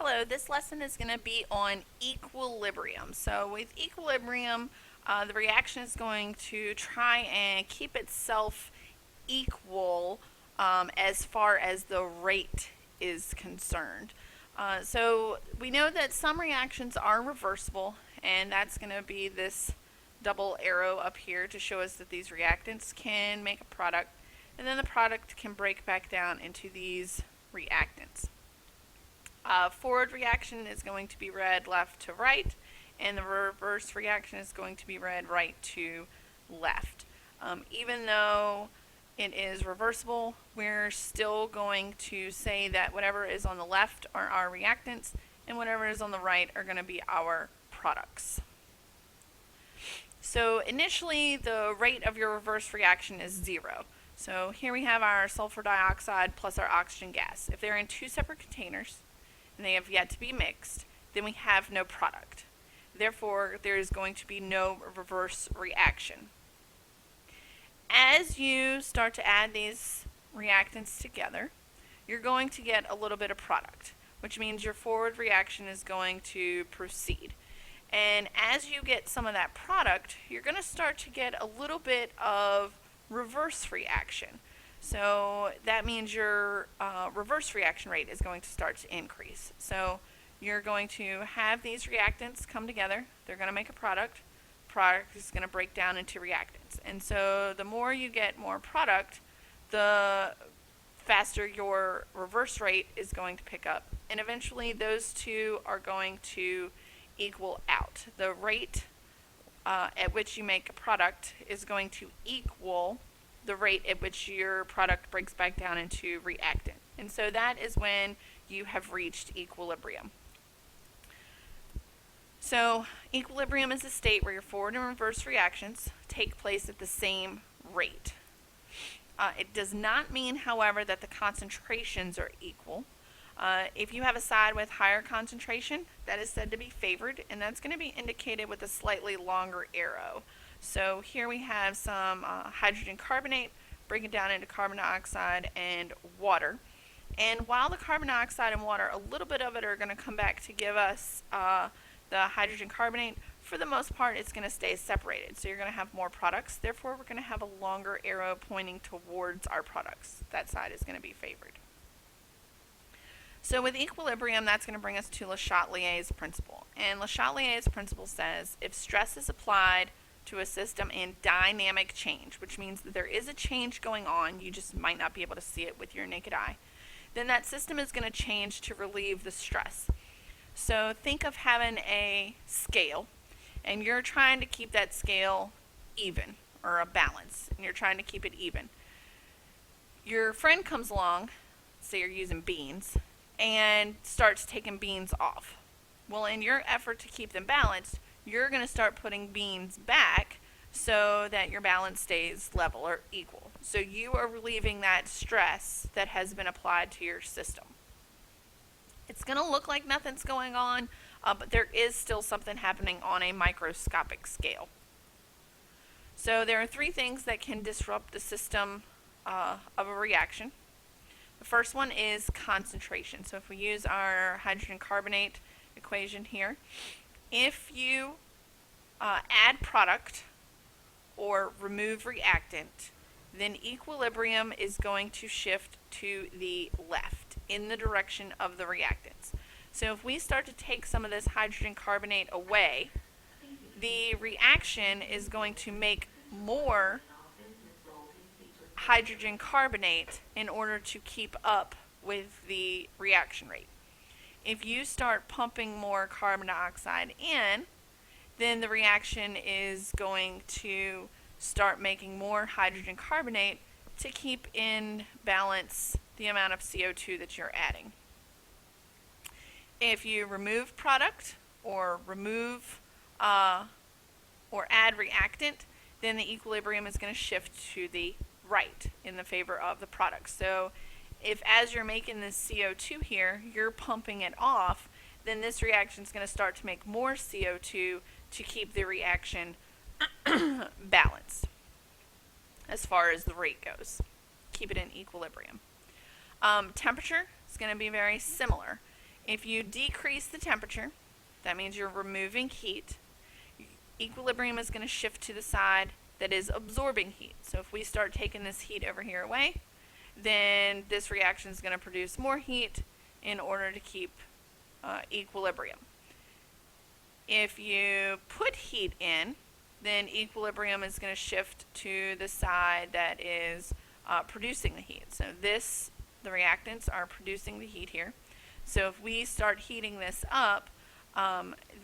Hello, this lesson is going to be on equilibrium. So with equilibrium, the reaction is going to try and keep itself equal as far as the rate is concerned. So we know that some reactions are reversible, and that's going to be this double arrow up here to show us that these reactants can make a product, and then the product can break back down into these reactants. Forward reaction is going to be read left to right, and the reverse reaction is going to be read right to left. Even though it is reversible, we're still going to say that whatever is on the left are our reactants, and whatever is on the right are going to be our products. So initially, the rate of your reverse reaction is 0. So here we have our sulfur dioxide plus our oxygen gas. If they're in two separate containers, and they have yet to be mixed, then we have no product. Therefore, there is going to be no reverse reaction. As you start to add these reactants together, you're going to get a little bit of product, which means your forward reaction is going to proceed. And as you get some of that product, you're going to start to get a little bit of reverse reaction. So that means your reverse reaction rate is going to start to increase. So you're going to have these reactants come together. They're going to make a product. Product is going to break down into reactants. And so the more you get more product, the faster your reverse rate is going to pick up. And eventually those two are going to equal out. The rate at which you make a product is going to equal the rate at which your product breaks back down into reactant. And so that is when you have reached equilibrium. So equilibrium is a state where your forward and reverse reactions take place at the same rate. It does not mean, however, that the concentrations are equal. If you have a side with higher concentration, that is said to be favored, and that's going to be indicated with a slightly longer arrow. So here we have some hydrogen carbonate breaking down into carbon dioxide and water. And while the carbon dioxide and water, a little bit of it are going to come back to give us the hydrogen carbonate, for the most part it's going to stay separated. So you're going to have more products, therefore we're going to have a longer arrow pointing towards our products. That side is going to be favored. So with equilibrium, that's going to bring us to LeChatelier's principle. And LeChatelier's principle says if stress is applied to a system in dynamic change, which means that there is a change going on, you just might not be able to see it with your naked eye, then that system is going to change to relieve the stress. So think of having a scale, and you're trying to keep that scale even, or a balance, and you're trying to keep it even. Your friend comes along, say you're using beans, and starts taking beans off. Well, in your effort to keep them balanced, you're going to start putting beans back so that your balance stays level or equal. So you are relieving that stress that has been applied to your system. It's going to look like nothing's going on, but there is still something happening on a microscopic scale. So there are three things that can disrupt the system of a reaction. The first one is concentration. So if we use our hydrogen carbonate equation here, if you add product or remove reactant, then equilibrium is going to shift to the left in the direction of the reactants. So if we start to take some of this hydrogen carbonate away, the reaction is going to make more hydrogen carbonate in order to keep up with the reaction rate. If you start pumping more carbon dioxide in, then the reaction is going to start making more hydrogen carbonate to keep in balance the amount of CO2 that you're adding. If you remove product or remove or add reactant, then the equilibrium is going to shift to the right in the favor of the product. So if as you're making this CO2 here, you're pumping it off, then this reaction is going to start to make more CO2 to keep the reaction balanced as far as the rate goes. Keep it in equilibrium. Temperature is going to be very similar. If you decrease the temperature, that means you're removing heat. Equilibrium is going to shift to the side that is absorbing heat. So if we start taking this heat over here away, then this reaction is going to produce more heat in order to keep equilibrium. If you put heat in, then equilibrium is going to shift to the side that is producing the heat. So the reactants are producing the heat here. So if we start heating this up,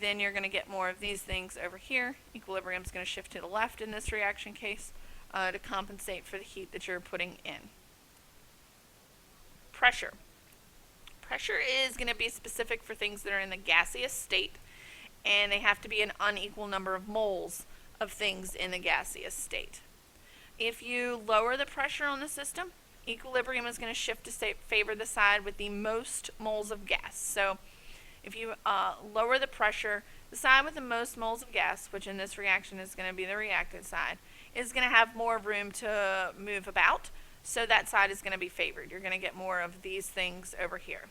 then you're going to get more of these things over here. Equilibrium is going to shift to the left in this reaction case to compensate for the heat that you're putting in. Pressure. Pressure is going to be specific for things that are in the gaseous state, and they have to be an unequal number of moles of things in the gaseous state. If you lower the pressure on the system, equilibrium is going to shift to favor the side with the most moles of gas. So if you lower the pressure, the side with the most moles of gas, which in this reaction is going to be the reactant side, is going to have more room to move about, so that side is going to be favored. You're going to get more of these things over here.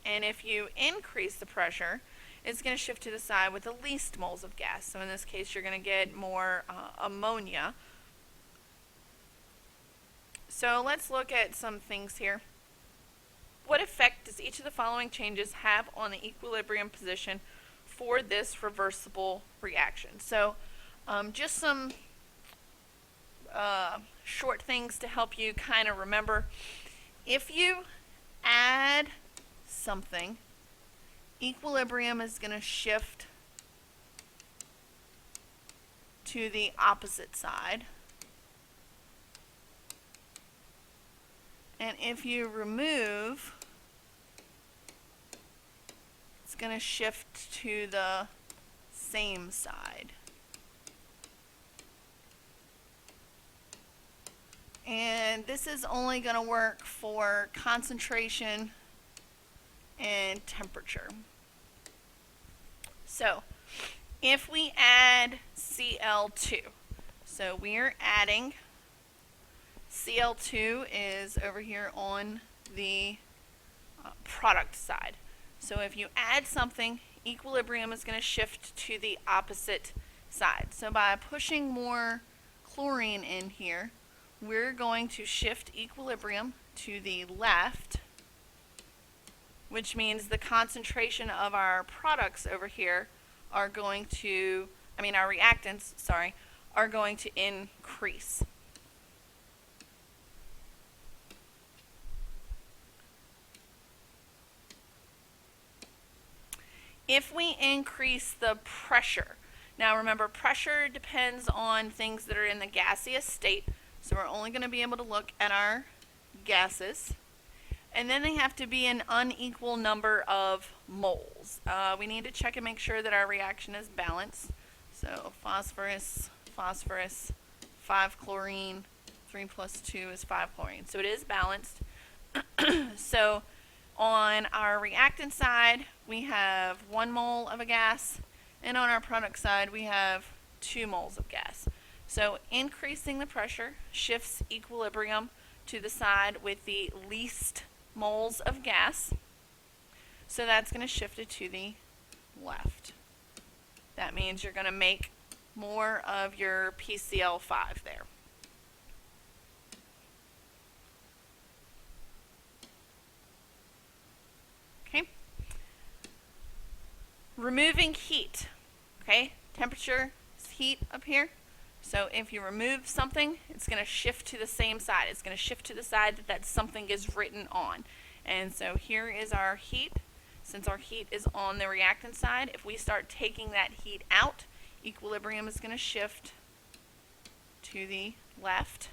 And if you increase the pressure, it's going to shift to the side with the least moles of gas. So in this case, you're going to get more ammonia. So let's look at some things here. What effect does each of the following changes have on the equilibrium position for this reversible reaction? So just some short things to help you kind of remember. If you add something, equilibrium is going to shift to the opposite side. And if you remove, it's going to shift to the same side. And this is only going to work for concentration and temperature. So if we add Cl2, so we're adding, Cl2 is over here on the product side. So if you add something, equilibrium is going to shift to the opposite side. So by pushing more chlorine in here, we're going to shift equilibrium to the left, which means the concentration of our products over here are going to, our reactants, are going to increase. If we increase the pressure, now remember, pressure depends on things that are in the gaseous state, so we're only going to be able to look at our gases. And then they have to be an unequal number of moles. We need to check and make sure that our reaction is balanced. So phosphorus, 5 chlorine, 3 plus 2 is 5 chlorine. So it is balanced. So on our reactant side, we have 1 mole of a gas, and on our product side, we have 2 moles of gas. So increasing the pressure shifts equilibrium to the side with the least moles of gas. So that's going to shift it to the left. That means you're going to make more of your PCl5 there. Okay. Removing heat. Okay. Temperature is heat up here. So if you remove something, it's going to shift to the same side. It's going to shift to the side that that something is written on. And so here is our heat. Since our heat is on the reactant side, if we start taking that heat out, equilibrium is going to shift to the left.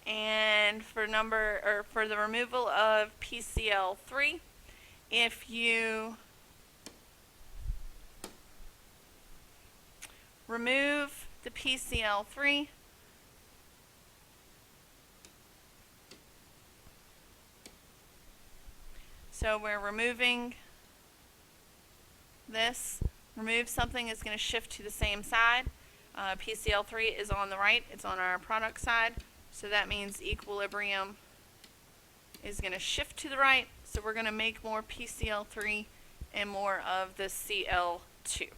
And for the removal of PCl3, if you remove the PCl3, so we're removing this, remove something is going to shift to the same side. PCl3 is on the right, it's on our product side, so that means equilibrium is going to shift to the right, so we're going to make more PCl3 and more of the Cl2.